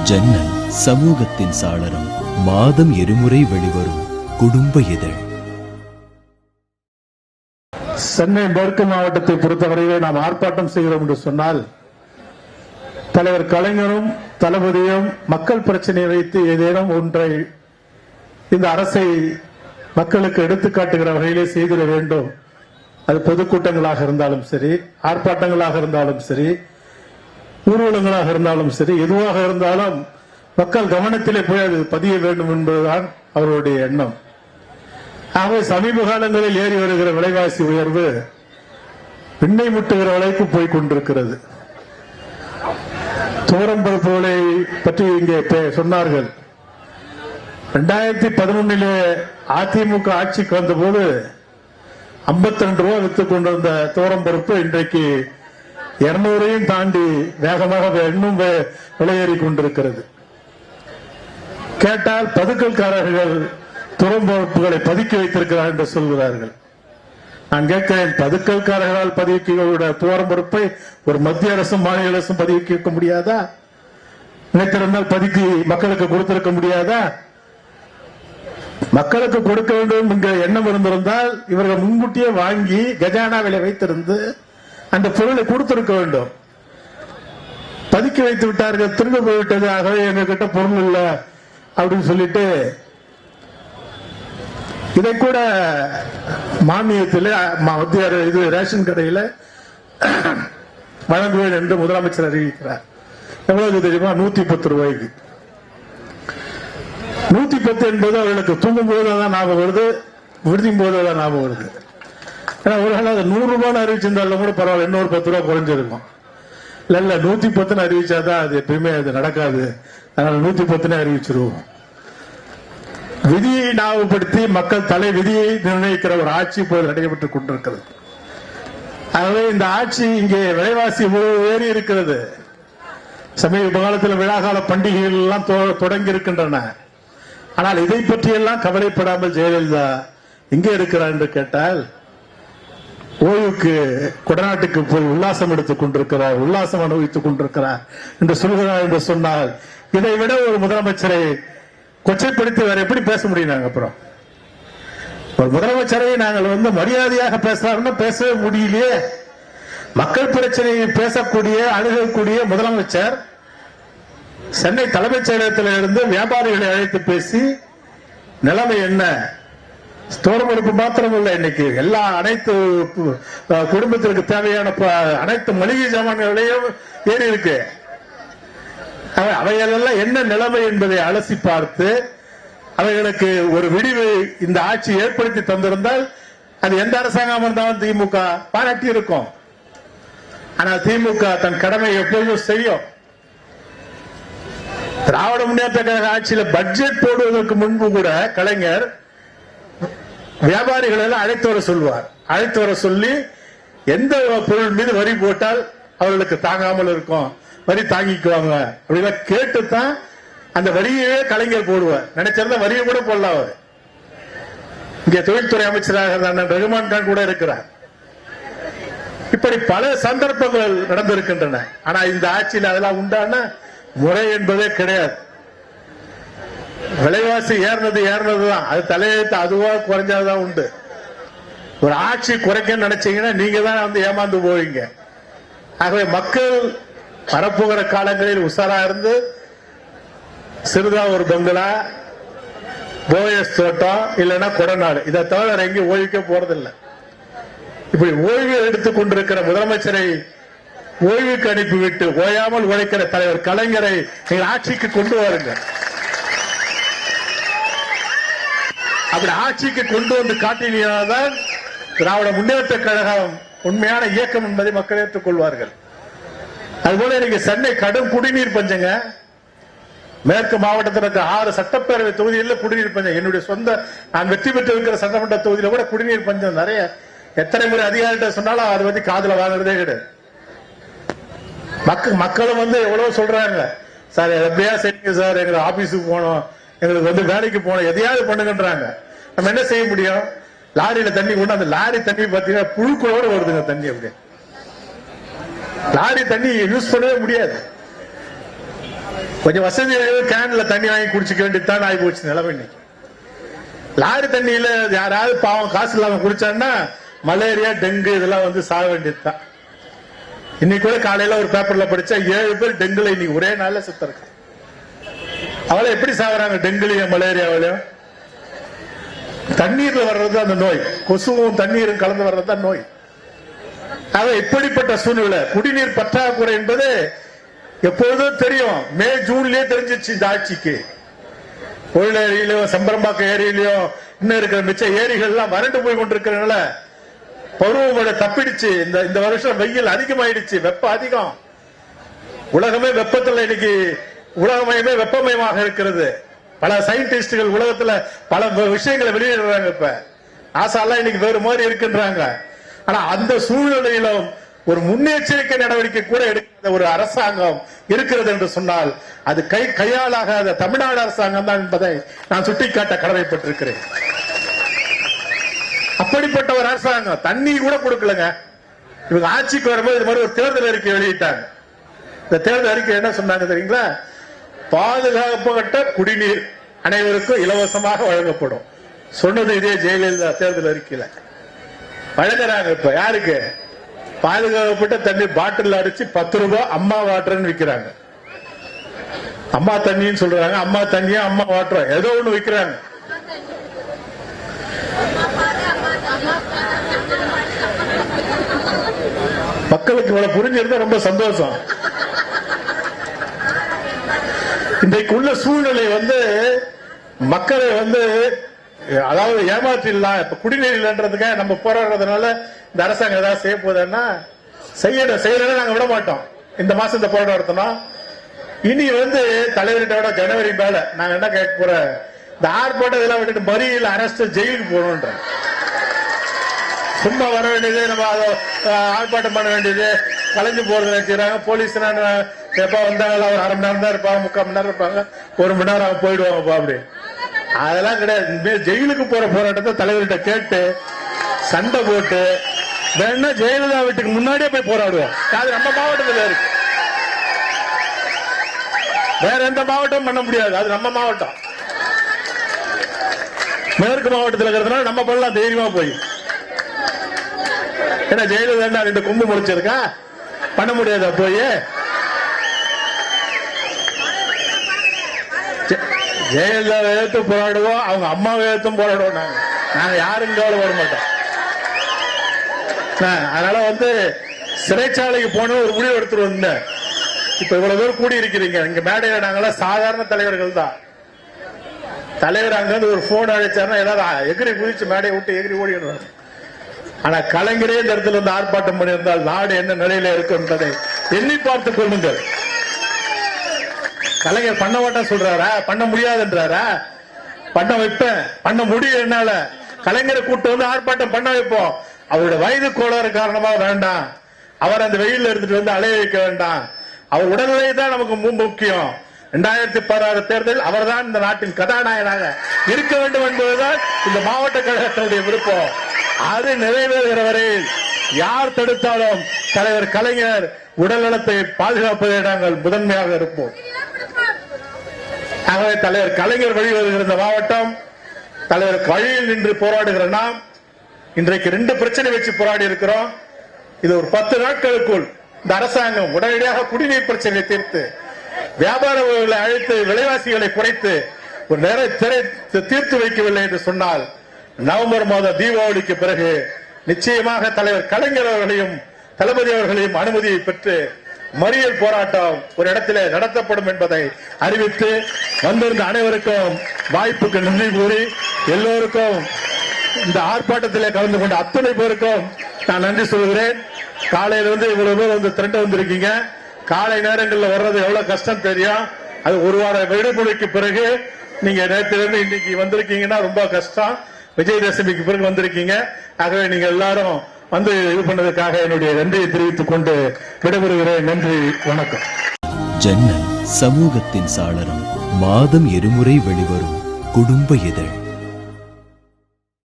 ஜன்னல் சமூகத்தின் சாளரம். மாதம் இருமுறை வெளிவரும் குடும்ப இதழ். சென்னை மேற்கு மாவட்டத்தை பொறுத்தவரையிலே நாம் ஆர்ப்பாட்டம் செய்கிறோம் என்று சொன்னால், தலைவர் கலைஞரும் தளபதியும் மக்கள் பிரச்சனையை வைத்து ஏதேனும் ஒன்றை இந்த அரசை மக்களுக்கு எடுத்துக்காட்டுகிற வகையிலே செய்திட வேண்டும். அது பொதுக்கூட்டங்களாக இருந்தாலும் சரி, ஆர்ப்பாட்டங்களாக இருந்தாலும் சரி, ஊர்வலங்களாக இருந்தாலும் சரி, எதுவாக இருந்தாலும் மக்கள் கவனத்திலே போய் அது பதிய வேண்டும் என்பதுதான் அவர்களுடைய எண்ணம். ஆகவே சமீப காலங்களில் ஏறி வருகிற விலைவாசி உயர்வு பின்னை முட்டுகிற அளவுக்கு போய் கொண்டிருக்கிறது. துவரம்பருப்புகளை பற்றி இங்கே சொன்னார்கள். 2011 அதிமுக ஆட்சிக்கு வந்தபோது 52 ரூபாய் வித்துக் கொண்டிருந்த துவரம்பருப்பு இன்றைக்கு 200ஐயும் தாண்டி வேகமாக இன்னும் விலையேறி கொண்டிருக்கிறது. கேட்டால் பதுக்கல்காரர்கள் துவரம்பருப்புகளை பதுக்கி வைத்திருக்கிறார் என்று சொல்கிறார்கள். நான் கேட்கிறேன், பதுக்கல்காரர்களால் பதுக்கிய துவரம்பருப்பை ஒரு மத்திய அரசும் மாநில அரசும் பதுக்கி வைக்க முடியாதா? நினைத்திருந்தால் பதுக்கி மக்களுக்கு கொடுத்திருக்க முடியாதா? மக்களுக்கு கொடுக்க வேண்டும் என்கிற எண்ணம் இருந்திருந்தால் இவர்கள் முன்கூட்டியே வாங்கி கஜானாவில வைத்திருந்து அந்த பொருளை கொடுத்திருக்க வேண்டும். பதுக்கி வைத்து விட்டார்கள், திரும்ப போய்விட்டது, ஆகவே எங்க கிட்ட பொருள் இல்ல அப்படின்னு சொல்லிட்டு இதை கூட மானியத்தில் மத்திய இது ரேஷன் கடையில் வழங்குவேன் என்று முதலமைச்சர் அறிவிக்கிறார். எவ்வளவு தெரியுமா? 110 ரூபாய்க்கு. 110 என்பது அவர்களுக்கு தூங்கும் போதுதான் ஞாபகம் வருது, விடுதியும் போதுதான் ஞாபகம் வருது. ஏன்னா ஒரு நாள் அது 100 ரூபான்னு அறிவிச்சிருந்தாலும் கூட பரவாயில்ல, இன்னொரு 10 ரூபாய் குறைஞ்சிருக்கும். இல்ல 110 அறிவிச்சாதான் அது எப்பயுமே அது நடக்காது. அதனால 110 அறிவிச்சிருவோம். விதியை ஞாபகப்படுத்தி மக்கள் தலை விதியை நிர்ணயிக்கிற ஒரு ஆட்சி இப்போது நடைபெற்றுக் கொண்டிருக்கிறது. ஆகவே இந்த ஆட்சி இங்கே விலைவாசி ஏறி இருக்கிறது. சமீப காலத்தில் விழாகால பண்டிகைகள் எல்லாம் தொடங்கி இருக்கின்றன. ஆனால் இதை பற்றியெல்லாம் கவலைப்படாமல் ஜெயலலிதா எங்கே இருக்கிறார் என்று கேட்டால், ஓய்வுக்கு கொடநாட்டுக்கு போய் உல்லாசம் எடுத்துக் கொண்டிருக்கிறார், உல்லாசம் அனுபவித்துக் கொண்டிருக்கிறார் என்று சொல்கிறார் என்று சொன்னால், இதை விட ஒரு முதலமைச்சரை கொச்சைப்படுத்தி வேற எப்படி பேச முடியும்? நாங்க அப்புறம் ஒரு முதலமைச்சரை நாங்கள் மரியாதையாக பேசுறாருன்னு பேசவே முடியலையே. மக்கள் பிரச்சனையை பேசக்கூடிய அணுகக்கூடிய முதலமைச்சர் சென்னை தலைமைச் செயலகத்தில் இருந்து வியாபாரிகளை அழைத்து பேசி நிலைமை என்ன, துவரம்பருப்பு மாத்திரமல்ல, இன்னைக்கு எல்லா அனைத்து குடும்பத்திற்கு தேவையான அனைத்து மளிகை சாமான்களையும் ஏறி இருக்கு. அவைகளெல்லாம் என்ன நிலைமை என்பதை அலசி பார்த்து அவைகளுக்கு ஒரு விடிவு இந்த ஆட்சி ஏற்படுத்தி தந்திருந்தால் அது எந்த அரசாங்கம் இருந்தாலும் திமுக பாராட்டி இருக்கும். ஆனால் திமுக தன் கடமை எப்பொழுதும் செய்யும். திராவிட முன்னேற்ற கழக ஆட்சியில் பட்ஜெட் போடுவதற்கு முன்பு கூட கலைஞர் வியாபாரிகள் எல்லாம் அழைத்து வர சொல்வார். அழைத்து வர சொல்லி எந்த பொருள் மீது வரி போட்டால் அவர்களுக்கு தாங்காமல் இருக்கும், வரி தாங்கிக்குவாங்க அப்படின்னா கேட்டுத்தான் அந்த வரியே கலைஞர் போடுவார். நினைச்சிருந்தா வரியை கூட போடலாம். அவர் இங்கே தொழில்துறை அமைச்சராக ரகுமான் கான் கூட இருக்கிறார். இப்படி பல சந்தர்ப்பங்கள் நடந்திருக்கின்றன. ஆனா இந்த ஆட்சியில் அதெல்லாம் உண்டான முறை என்பதே கிடையாது. விலைவாசி ஏறினதுதான், அது தலையெழுத்து அதுவா குறைஞ்சாதான் உண்டு. ஒரு ஆட்சி குறைக்க நினைச்சீங்கன்னா நீங்க தான் ஏமாந்து போவீங்க. ஆகவே மக்கள் வரப்போகிற காலங்களில் உஷாரா இருந்து சிறுதா ஒரு பங்களா, போயஸ் தோட்டம், இல்லைன்னா கொடநாடு, இதை தவிர எங்கேயும் ஓய்வுக்க போறதில்லை. இப்படி ஓய்வு எடுத்துக் கொண்டிருக்கிற முதலமைச்சரை ஓய்வுக்கு அனுப்பிவிட்டு ஓயாமல் உழைக்கிற தலைவர் கலைஞரை நீங்கள் ஆட்சிக்கு கொண்டு வாருங்க. அப்படி ஆட்சிக்கு கொண்டு வந்து காட்டினால்தான் திராவிட முன்னேற்ற கழகம் உண்மையான இயக்கம் என்பதை மக்கள் ஏற்றுக் கொள்வார்கள். அதுபோல இன்னைக்கு சென்னை கடும் குடிநீர் பஞ்சங்க. மேற்கு மாவட்டத்தில் இருக்க 6 சட்டப்பேரவை தொகுதிகளில் குடிநீர் பஞ்சம். என்னுடைய சொந்த நான் வெற்றி பெற்று இருக்கிற சட்டமன்ற தொகுதியில கூட குடிநீர் பஞ்சம் நிறைய. எத்தனை முறை அதிகாரிகிட்ட சொன்னாலும் அது வந்து காதுல வாங்குறதே கிடையாது. மக்களும் எவ்வளவு சொல்றாங்க, சார் எப்படியா செய்யுங்க சார், எங்க ஆபீஸுக்கு போனோம், எங்களுக்கு வேலைக்கு போனோம், எதையாவது பண்ணுங்கன்றாங்க. நம்ம என்ன செய்ய முடியும்? லாரியில தண்ணி கொண்டு அந்த லாரி தண்ணி பாத்தீங்கன்னா புழுக்களோடு வருதுங்க தண்ணி. அப்படியே லாரி தண்ணி யூஸ் பண்ணவே முடியாது. கொஞ்சம் வசதி கேன்ல தண்ணி வாங்கி குடிச்சுக்க வேண்டியதுதான் ஆகி போச்சு நிலைமை. இன்னைக்கு லாரி தண்ணியில யாராவது பாவம் காசு இல்லாம குடிச்சான்னா மலேரியா டெங்கு இதெல்லாம் வந்து சாக வேண்டியதுதான். இன்னைக்கு கூட காலையில ஒரு பேப்பர்ல படிச்சா 7 பேர் டெங்குல இன்னைக்கு ஒரே நாள்ல செத்து இருக்கு. அவளை எப்படி சாகுறாங்க? டெங்குலையும் மலேரியாவிலையும். தண்ணீர்ல வர்றது அந்த நோய், கொசுவும் தண்ணீரும் கலந்து வர்றதுதான் நோய். ஆக இப்படிப்பட்ட சூழ்நிலை குடிநீர் பற்றாக்குறை என்பது எப்பொழுதும் தெரியும். மே ஜூன்லயே தெரிஞ்சிச்சு இந்த ஆட்சிக்கு. கோயில் ஏரியிலையும் செம்பரம்பாக்கம் ஏரியிலையும் இன்னும் இருக்கிற மிச்ச ஏரிகள் எல்லாம் வறண்டு போய் கொண்டிருக்கிறதுனால பருவமழை தப்பிடுச்சு. இந்த வருஷம் வெயில் அதிகமாயிடுச்சு, வெப்பம் அதிகம். உலகமே வெப்பத்தில் இன்னைக்கு உலகமயமே வெப்பமயமாக இருக்கிறது. பல சயின்டிஸ்டுகள் உலகத்துல பல விஷயங்களை வெளியிடுறாங்க. இப்ப நாசாலாம் இன்னைக்கு வேறு மாதிரி இருக்கின்றாங்க. ஆனா அந்த சூழ்நிலையிலும் ஒரு முன்னெச்சரிக்கை நடவடிக்கை கூட எடுக்கிற ஒரு அரசாங்கம் இருக்கிறது என்று சொன்னால் அது கையாளாகாத தமிழ்நாடு அரசாங்கம் தான் என்பதை நான் சுட்டிக்காட்ட கடமைப்பட்டிருக்கிறேன். அப்படிப்பட்ட ஒரு அரசாங்கம் தண்ணி கூட கொடுக்கலங்க. இவங்க ஆட்சிக்கு வரும்போது இது மாதிரி ஒரு தேர்தல் அறிக்கை வெளியிட்டாங்க. இந்த தேர்தல் அறிக்கை என்ன சொன்னாங்க தெரியுங்களா? பாதுகாக்கப்பட்ட குடிநீர் அனைவருக்கும் இலவசமாக வழங்கப்படும் சொன்னது இதே ஜெயலலிதா தேர்தல் அறிக்கையில வழங்குறாங்க. இப்ப யாருக்கு? பாதுகாக்கப்பட்ட தண்ணி பாட்டில் அடிச்சு 10 ரூபாய் அம்மா வாட்டர்னு விற்கிறாங்க. அம்மா தண்ணின்னு சொல்றாங்க. அம்மா தண்ணியா அம்மா வாட்டர் ஏதோ ஒண்ணு விற்கிறாங்க. மக்களுக்கு இவ்வளவு புரிஞ்சிருந்தா ரொம்ப சந்தோஷம். இன்றைக்கு உள்ள சூழ்நிலை வந்து மக்களை வந்து அதாவது ஏமாற்றிடலாம். இப்ப குடிநீர் இல்லைன்றதுக்காக நம்ம போராடுறதுனால இந்த அரசாங்கம் ஏதாவது செய்ய போகுதுன்னா செய்யணும் நாங்க விட மாட்டோம். இந்த மாசம் இந்த போராட்டம் நடத்தணும். இனி வந்து தலைவர்கிட்ட விட ஜனவரி மேல நாங்க என்ன கேட்க போறோம்? இந்த ஆர்ப்பாட்டம் இதெல்லாம் விட்டுட்டு மறியல் அரெஸ்ட் ஜெயிலுக்கு போகணும்ன்ற சும்மா வர வேண்டியது, நம்ம ஆர்ப்பாட்டம் பண்ண வேண்டியது, கலைஞ்சு போறது நினைக்கிறாங்க. போலீஸ் எப்ப வந்தாங்களா ஒரு அரை மணி நேரம் தான் இருப்பாங்க, 3/4 மணி நேரம் இருப்பாங்க, 1 மணி நேரம் அவங்க போயிடுவாங்கப்பா. அப்படி அதெல்லாம் கிடையாது. ஜெயிலுக்கு போற போராட்டத்தை தலைவர்கிட்ட கேட்டு சண்டை போட்டு வேணா ஜெயலலிதா வீட்டுக்கு முன்னாடியே போய் போராடுவோம். அது நம்ம மாவட்டத்தில் இருக்கு, வேற எந்த மாவட்டம் பண்ண முடியாது. அது நம்ம மாவட்டம், மேற்கு மாவட்டத்தில் இருக்கிறதுனால நம்ம பண்ணலாம் தைரியமா போய். ஏன்னா ஜெயலலிதா 2 கொம்பு முடிச்சிருக்கா, பண்ண முடியாதா போய்? ஜெயலலிதா எழுத்து போராடுவோம், அவங்க அம்மாவை எழுத்தும் போராடுவோம். நாங்க யாரும் கவலை வர மாட்டோம். அதனால வந்து சிறைச்சாலைக்கு போன ஒரு முடிவு எடுத்துட்டு வந்தேன். இப்ப இவ்வளவு பேர் கூடி இருக்கிறீங்க இங்க மேடையில, நாங்களாம் சாதாரண தலைவர்கள் தான். தலைவர் அங்க இருந்து ஒரு போன் அழைச்சாருன்னா ஏதாவது எகிரி குதிச்சு மேடையை விட்டு எகிரி ஓடிடுவாங்க. ஆனா கலைஞரே இந்த இடத்துல வந்து ஆர்ப்பாட்டம் பண்ணியிருந்தால் நாடு என்ன நிலையில இருக்கும் என்பதை எண்ணி பார்த்துக் கொள்ளுங்கள். கலைஞர் பண்ண மாட்டேன் சொல்றாரா? பண்ண முடியாதுன்றாரா? பண்ண வைப்பேன், பண்ண முடியும். என்னால கலைஞரை கூட்டு வந்து ஆர்ப்பாட்டம் பண்ண வைப்போம். அவருடைய வயது கோளாறு காரணமா வேண்டாம், அவர் அந்த வெயில இருந்துட்டு வந்து அலைய வைக்க வேண்டாம். அவர் உடல்நிலை தான் நமக்கு முக்கியம். 2016 தேர்தல் அவர் தான் இந்த நாட்டின் கதாநாயகனாக இருக்க வேண்டும் என்பதுதான் இந்த மாவட்ட கழகத்தினுடைய விருப்பம். அது நிறைவேறுகிற வரையில் யார் தடுத்தாலும் தலைவர் கலைஞர் உடல்நலத்தை பாதுகாப்பதை நாங்கள் முதன்மையாக இருப்போம். ஆகவே தலைவர் கலைஞர் வழி வருகிற இந்த மாவட்டம், தலைவர் வழியில் நின்று போராடுகிற நாம் இன்றைக்கு 2 பிரச்சனை வச்சு போராடி இருக்கிறோம். இது ஒரு 10 நாட்களுக்குள் இந்த அரசாங்கம் உடனடியாக குடிநீர் பிரச்சனையை தீர்த்து, வியாபாரிகளை அழைத்து விலைவாசிகளை குறைத்து ஒரு தீர்த்து வைக்கவில்லை என்று சொன்னால் நவம்பர் மாதம் தீபாவளிக்கு பிறகு நிச்சயமாக தலைவர் கலைஞர் அவர்களையும் தளபதி அவர்களையும் அனுமதியை பெற்று மறியல் போராட்டம் ஒரு இடத்திலே நடத்தப்படும் என்பதை அறிவித்து வந்திருந்த அனைவருக்கும் வாய்ப்புக்கு நன்றி கூறி, எல்லோருக்கும் இந்த ஆர்ப்பாட்டத்திலே கலந்து கொண்ட அத்தனை பேருக்கும் நான் நன்றி சொல்கிறேன். காலையிலிருந்து இவ்வளவு பேர் வந்து திரண்டு வந்திருக்கீங்க. காலை நேரங்களில் வர்றது எவ்வளவு கஷ்டம் தெரியும். அது ஒரு வார விடுமுறைக்கு பிறகு நீங்க நேற்றிலிருந்து இன்னைக்கு வந்திருக்கீங்கன்னா ரொம்ப கஷ்டம். விஜயதசமிக்கு பிறகு வந்திருக்கீங்க. ஆகவே நீங்க எல்லாரும் வந்து இது பண்ணதுக்காக என்னுடைய நன்றியை தெரிவித்துக் கொண்டு விடைபெறுகிறேன். நன்றி, வணக்கம். ஜன்னல் சமூகத்தின் சாளரம். மாதம் 2 முறை வெளிவரும் குடும்ப இதழ்.